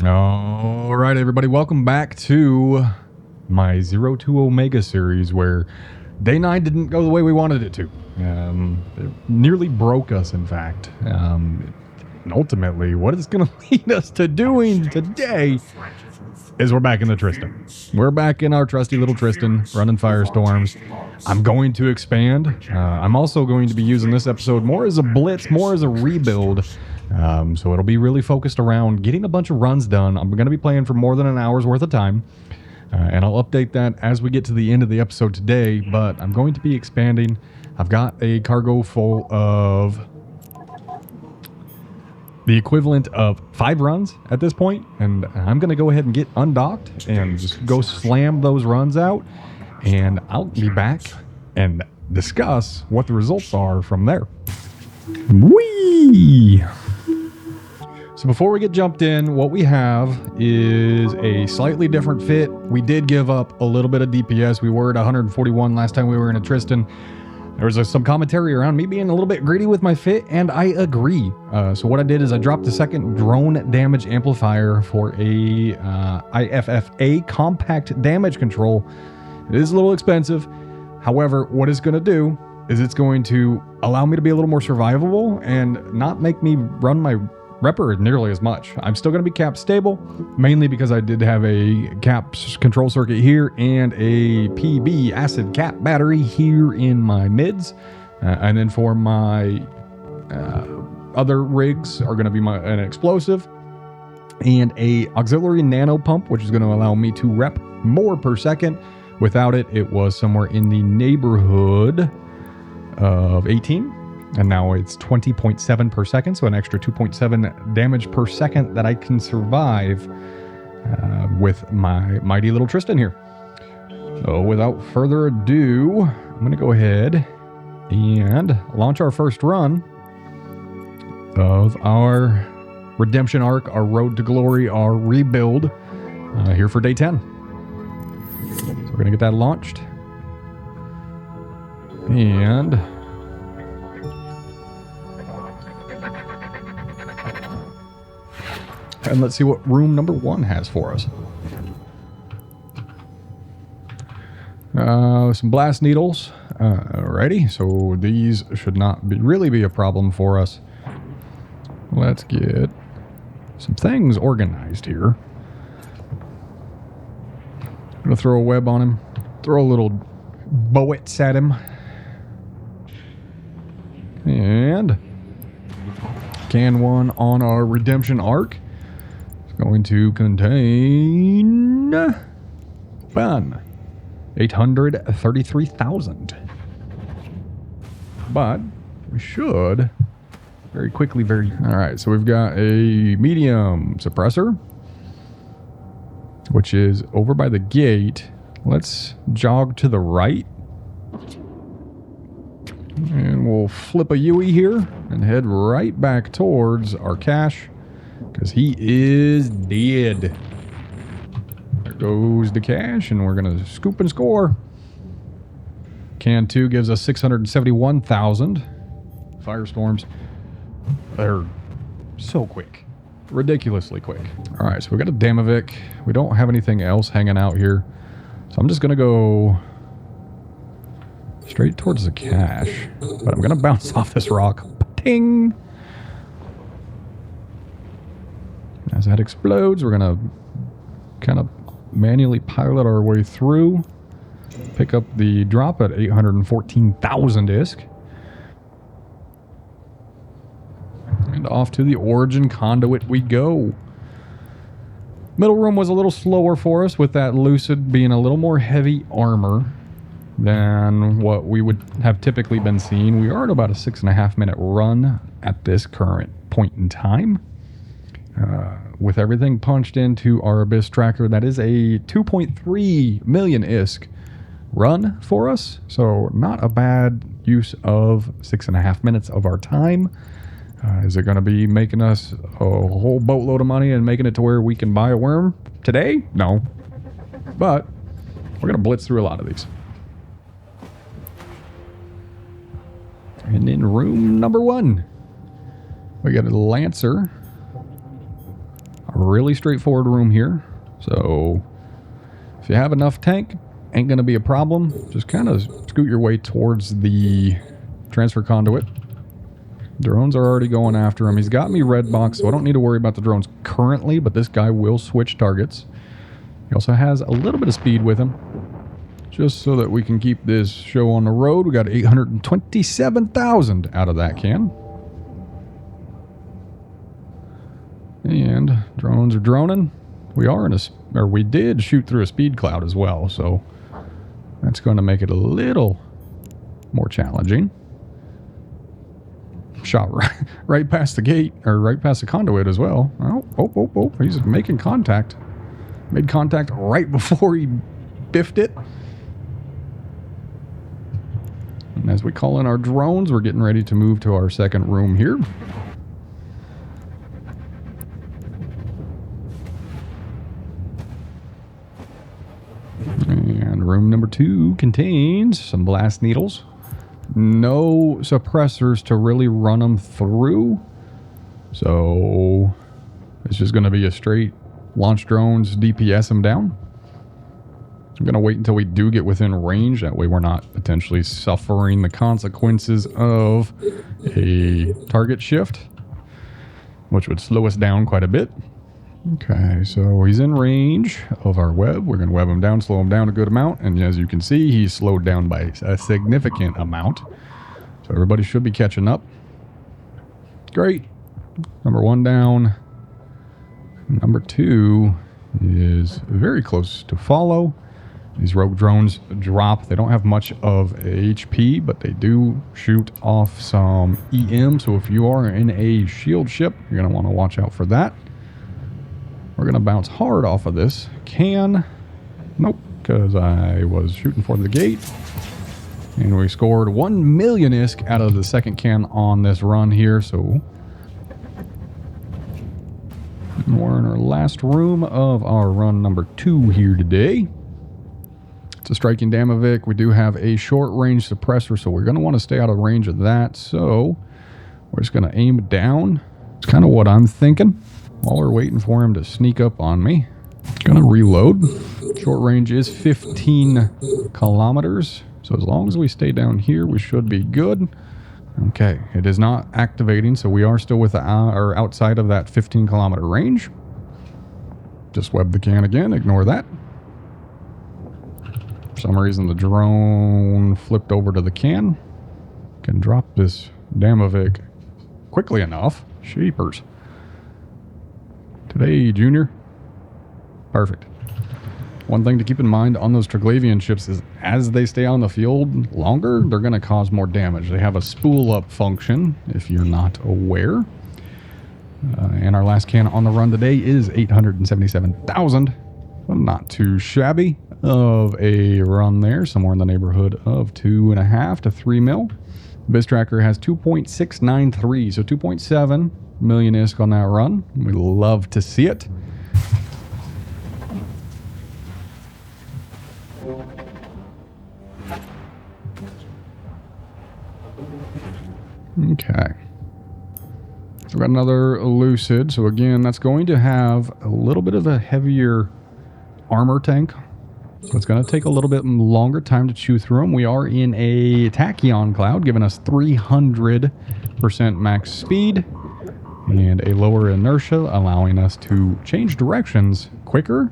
All right, everybody, welcome back to my 0 to Omega series, where day 9 didn't go the way we wanted it to. It nearly broke us, in fact. And ultimately, what it's going to lead us to doing today is we're back in the Tristan. We're back in our trusty little Tristan, running firestorms. I'm going to expand. I'm also going to be using this episode more as a blitz, more as a rebuild. So it'll be really focused around getting a bunch of runs done. I'm going to be playing for more than an hour's worth of time. And I'll update that as we get to the end of the episode today. But I'm going to be expanding. I've got a cargo full of the equivalent of 5 runs at this point, and I'm going to go ahead and get undocked and just go slam those runs out, and I'll be back and discuss what the results are from there. Whee! So before we get jumped in, what we have is a slightly different fit. We did give up a little bit of DPS. We were at 141 last time we were in a Tristan. There was some commentary around me being a little bit greedy with my fit, and I agree. So what I did is I dropped the second drone damage amplifier for a IFFA compact damage control. It is a little expensive. However, what it's going to do is it's going to allow me to be a little more survivable and not make me run my Repper nearly as much. I'm still going to be cap stable, mainly because I did have a cap control circuit here and a PB acid cap battery here in my mids. And then for my other rigs are going to be an explosive and a auxiliary nano pump, which is going to allow me to rep more per second. Without it, it was somewhere in the neighborhood of 18. And now it's 20.7 per second, so an extra 2.7 damage per second that I can survive with my mighty little Tristan here. So without further ado, I'm going to go ahead and launch our first run of our redemption arc, our road to glory, our rebuild here for day 10. So we're going to get that launched. And let's see what room number 1 has for us. Some blast needles. Alrighty, so these should not really be a problem for us. Let's get some things organized here. I'm going to throw a web on him. Throw a little bullets at him. And can 1 on our redemption arc. Going to contain 833,000. But we should very quickly, all right, so we've got a medium suppressor, which is over by the gate. Let's jog to the right. And we'll flip a Yui here and head right back towards our cache. Because he is dead. There goes the cash, and we're going to scoop and score. Can 2 gives us 671,000. Firestorms. They're so quick. Ridiculously quick. All right, so we got a Damovic. We don't have anything else hanging out here. So I'm just going to go straight towards the cache. But I'm going to bounce off this rock. Ting! As that explodes, we're going to kind of manually pilot our way through. Pick up the drop at 814,000 ISK. And off to the origin conduit we go. Middle room was a little slower for us, with that Lucid being a little more heavy armor than what we would have typically been seeing. We are at about a 6.5 minute run at this current point in time. With everything punched into our Abyss tracker, that is a 2.3 million ISK run for us. So not a bad use of 6.5 minutes of our time. Is it going to be making us a whole boatload of money and making it to where we can buy a worm today? No. But we're going to blitz through a lot of these. And in room number 1, we got a Lancer. really straightforward room here. So if you have enough tank, ain't going to be a problem. Just kind of scoot your way towards the transfer conduit. Drones are already going after him. He's got me red box, so I don't need to worry about the drones currently, but this guy will switch targets. He also has a little bit of speed with him, just so that we can keep this show on the road. We got 827,000 out of that can. And drones are droning. We are in a, or we did shoot through a speed cloud as well, so that's going to make it a little more challenging. Shot right past the gate, or right past the conduit as well. Oh, he's making contact. Made contact right before he biffed it. And as we call in our drones, we're getting ready to move to our second room here. And room number 2 contains some blast needles. No suppressors to really run them through. So it's just going to be a straight launch drones, DPS them down. I'm going to wait until we do get within range. That way we're not potentially suffering the consequences of a target shift, which would slow us down quite a bit. Okay, so he's in range of our web. We're going to web him down, slow him down a good amount. And as you can see, he's slowed down by a significant amount. So everybody should be catching up. Great. Number 1 down. Number 2 is very close to follow. These rogue drones drop. They don't have much of HP, but they do shoot off some EM. So if you are in a shield ship, you're going to want to watch out for that. We're going to bounce hard off of this can. Nope, because I was shooting for the gate. And we scored 1 million ISK out of the second can on this run here. So we're in our last room of our run number 2 here today. It's a striking Damavic. We do have a short range suppressor, so we're going to want to stay out of range of that. So we're just going to aim down. It's kind of what I'm thinking. While we're waiting for him to sneak up on me. Gonna reload. Short range is 15 kilometers. So as long as we stay down here, we should be good. Okay, it is not activating, so we are still with or outside of that 15 kilometer range. Just web the can again, ignore that. For some reason the drone flipped over to the can. Can drop this Damavic quickly enough. Sheepers. Today, Junior. Perfect. One thing to keep in mind on those Triglavian ships is as they stay on the field longer, they're going to cause more damage. They have a spool up function, if you're not aware. And our last can on the run today is 877,000. So not too shabby of a run there. Somewhere in the neighborhood of 2.5 to 3 mil. Biz Tracker has 2.693, so 2.7 million ISK on that run. We love to see it. Okay. So we've got another Lucid. So again, that's going to have a little bit of a heavier armor tank. So it's going to take a little bit longer time to chew through them. We are in a Tachyon cloud, giving us 300% max speed and a lower inertia, allowing us to change directions quicker.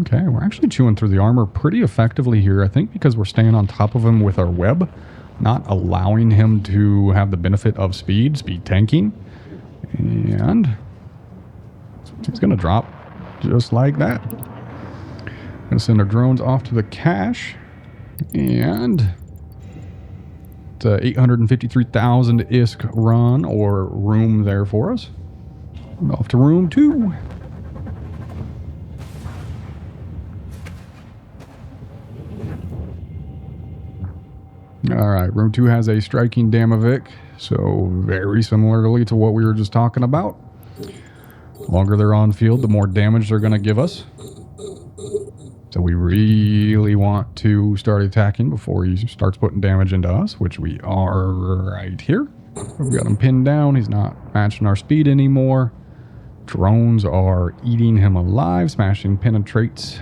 Okay, we're actually chewing through the armor pretty effectively here, I think because we're staying on top of him with our web, not allowing him to have the benefit of speed tanking. And he's going to drop just like that. Going to send our drones off to the cache. And it's a 853,000 ISK run or room there for us. Off to room 2. Alright, room 2 has a striking Damavic, so very similarly to what we were just talking about. The longer they're on field, the more damage they're going to give us. So we really want to start attacking before he starts putting damage into us, which we are right here. We've got him pinned down. He's not matching our speed anymore. Drones are eating him alive. Smashing penetrates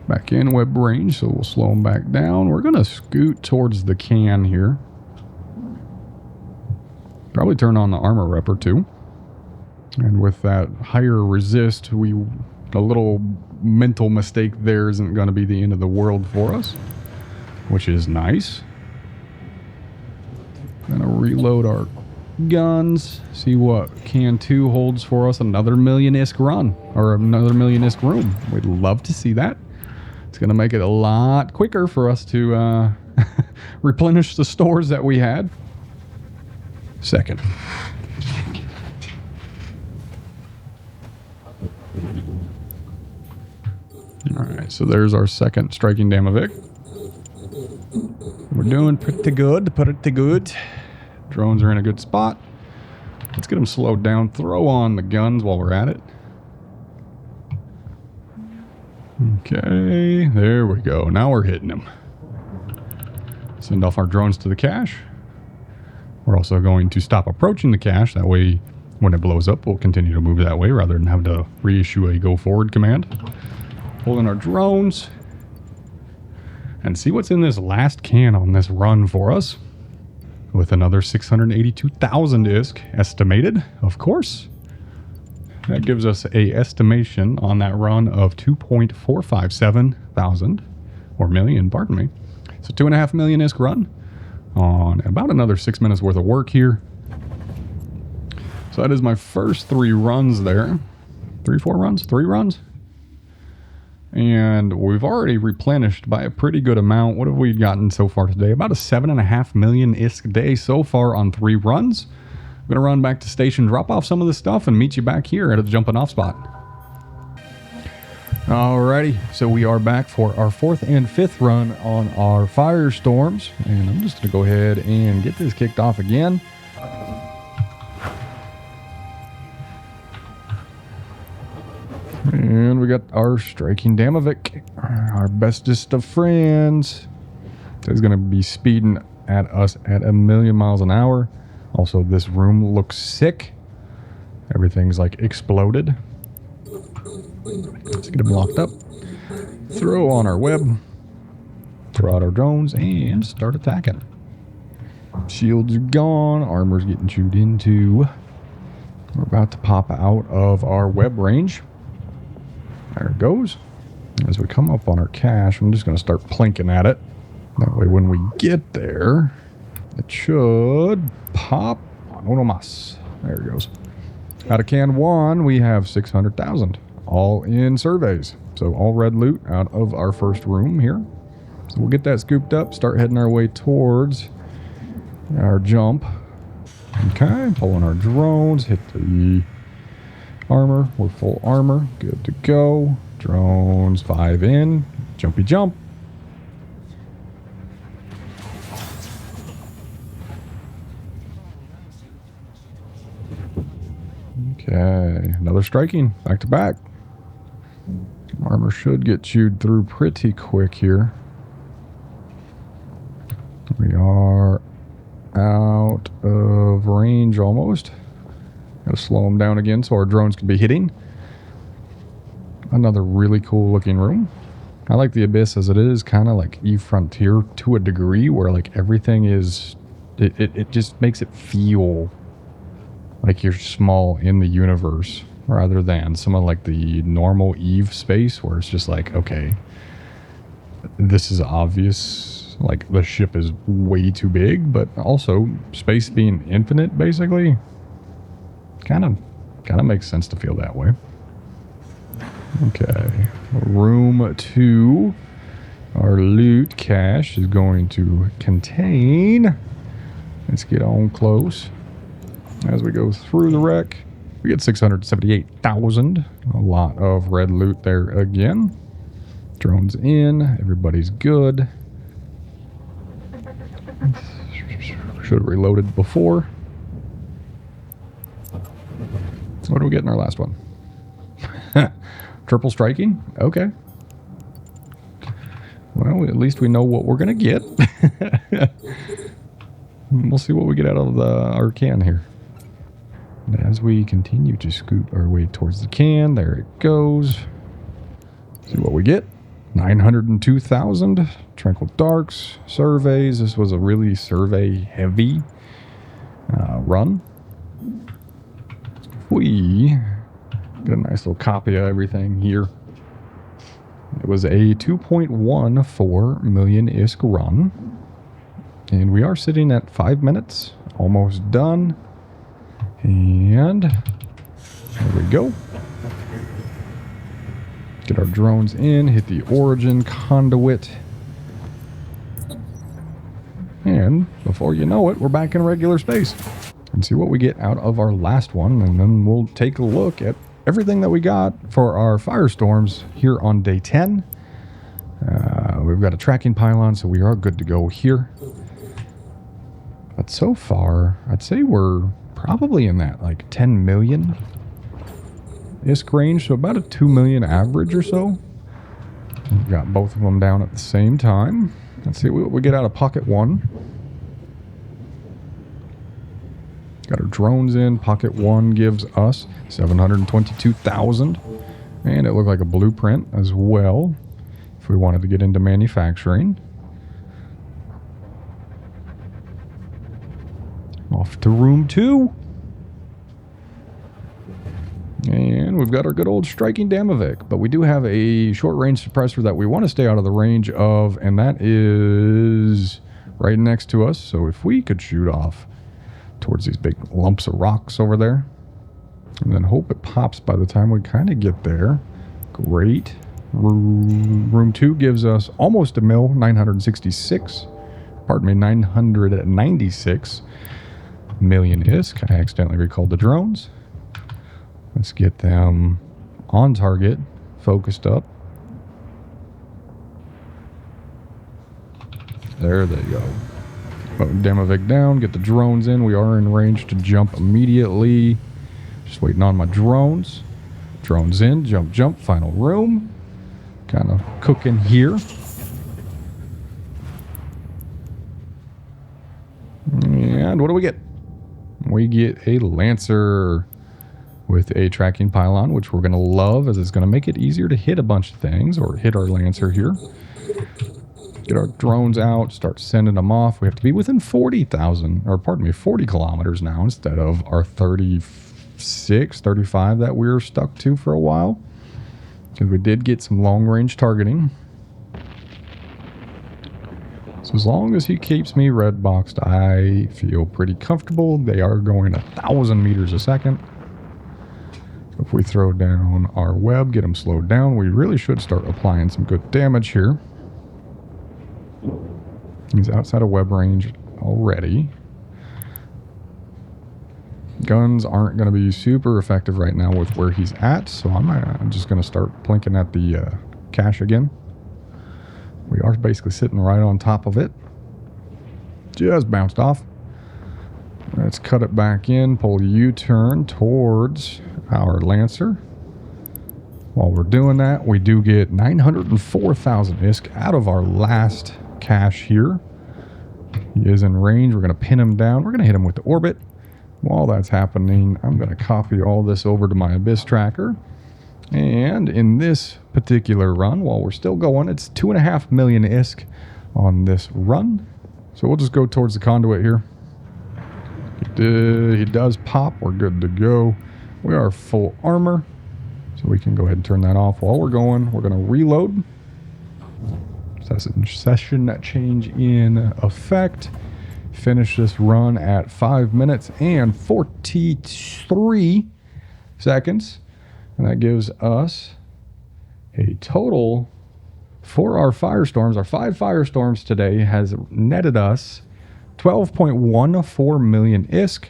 back in web range, so we'll slow him back down. We're going to scoot towards the can here. Probably turn on the armor rep or two. And with that higher resist, a little mental mistake there isn't going to be the end of the world for us, which is nice. Gonna reload our guns, see what can 2 holds for us. Another million-isk run, or another million-isk room. We'd love to see that. It's gonna make it a lot quicker for us to replenish the stores that we had. Second. Alright, so there's our second striking Damavic. We're doing pretty good. Drones are in a good spot. Let's get them slowed down. Throw on the guns while we're at it. Okay, there we go. Now we're hitting them. Send off our drones to the cache. We're also going to stop approaching the cache. That way, when it blows up, we'll continue to move that way rather than have to reissue a go forward command. Holding our drones. And see what's in this last can on this run for us. With another 682,000 ISK estimated, of course. That gives us a estimation on that run of 2.457 thousand, or million, pardon me. So 2.5 million ISK run on about another 6 minutes worth of work here. So that is my first 3 runs there. 3 runs. And we've already replenished by a pretty good amount. What have we gotten so far today? About a 7.5 million ISK day so far on 3 runs. I'm going to run back to station, drop off some of this stuff, and meet you back here at a jumping off spot. Alrighty, so we are back for our 4th and 5th run on our firestorms. And I'm just going to go ahead and get this kicked off again. And we got our striking Damavic, our bestest of friends. So he's going to be speeding at us at 1,000,000 miles an hour. Also, this room looks sick. Everything's like exploded. Let's get him locked up. Throw on our web. Throw out our drones and start attacking. Shields are gone. Armor's getting chewed into. We're about to pop out of our web range. There it goes. As we come up on our cache, I'm just going to start plinking at it. That way when we get there, it should pop on uno más. There it goes. Out of can 1, we have 600,000. All in surveys. So all red loot out of our first room here. So we'll get that scooped up, start heading our way towards our jump. Okay, pulling our drones, hit the armor. We're full armor. Good to go. Drones 5 in. Jumpy jump. Okay, another striking. Back to back. Armor should get chewed through pretty quick here. We are out of range almost. Gotta slow them down again so our drones can be hitting. Another really cool looking room. I like the Abyss as it is kind of like EVE Frontier to a degree where like everything is, it just makes it feel like you're small in the universe rather than some of like the normal EVE space where it's just like, okay, this is obvious. Like the ship is way too big, but also space being infinite basically. Kind of makes sense to feel that way. Okay, room 2, our loot cache is going to contain. Let's get on close. As we go through the wreck, we get 678,000. A lot of red loot there again. Drones in, everybody's good. Should have reloaded before. What do we get in our last one? Triple striking? Okay. Well, at least we know what we're going to get. We'll see what we get out of our can here. And as we continue to scoop our way towards the can, there it goes. See what we get. 902,000. Tranquil Darks. Surveys. This was a really survey-heavy run. We get a nice little copy of everything here. It was a 2.14 million ISK run. And we are sitting at 5 minutes. Almost done. And there we go. Get our drones in, hit the origin conduit. And before you know it, we're back in regular space. And see what we get out of our last one. And then we'll take a look at everything that we got for our firestorms here on day 10. We've got a tracking pylon, so we are good to go here. But so far, I'd say we're probably in that like 10 million ISK range, so about a 2 million average or so. We've got both of them down at the same time. Let's see what we get out of pocket one. Got our drones in. Pocket one gives us 722,000. And it looked like a blueprint as well, if we wanted to get into manufacturing. Off to room 2. And we've got our good old striking Damavik. But we do have a short-range suppressor that we want to stay out of the range of, and that is right next to us. So if we could shoot off towards these big lumps of rocks over there, and then hope it pops by the time we kind of get there. Great. Room 2 gives us almost a mil, 966. Pardon me, 996 million ISK. I accidentally recalled the drones. Let's get them on target, focused up. There they go. Damavik down, get the drones in. We are in range to jump immediately. Just waiting on my drones. Drones in, jump, jump, final room. Kind of cooking here. And what do we get? We get a Lancer with a tracking pylon, which we're going to love, as it's going to make it easier to hit a bunch of things, or hit our Lancer here. Get our drones out, start sending them off. We have to be within 40,000, or pardon me, 40 kilometers now instead of our 36, 35 that we were stuck to for a while. Because we did get some long-range targeting. So as long as he keeps me red boxed, I feel pretty comfortable. They are going 1,000 meters a second. If we throw down our web, get them slowed down, we really should start applying some good damage here. He's outside of web range already. Guns aren't going to be super effective right now with where he's at, so I'm just going to start plinking at the cache again. We are basically sitting right on top of it. Just bounced off. Let's cut it back in, pull a U-turn towards our Lancer. While we're doing that, we do get 904,000 ISK out of our last cache here. He is in range. We're going to pin him down. We're going to hit him with the orbit. While that's happening, I'm going to copy all this over to my Abyss tracker. And in this particular run, while we're still going, it's 2.5 million ISK on this run. So we'll just go towards the conduit here. He does pop. We're good to go. We are full armor, so we can go ahead and turn that off. While we're going, we're going to reload. Session change in effect. Finish this run at 5 minutes and 43 seconds. And that gives us a total for our firestorms. Our 5 firestorms today has netted us 12.14 million ISK.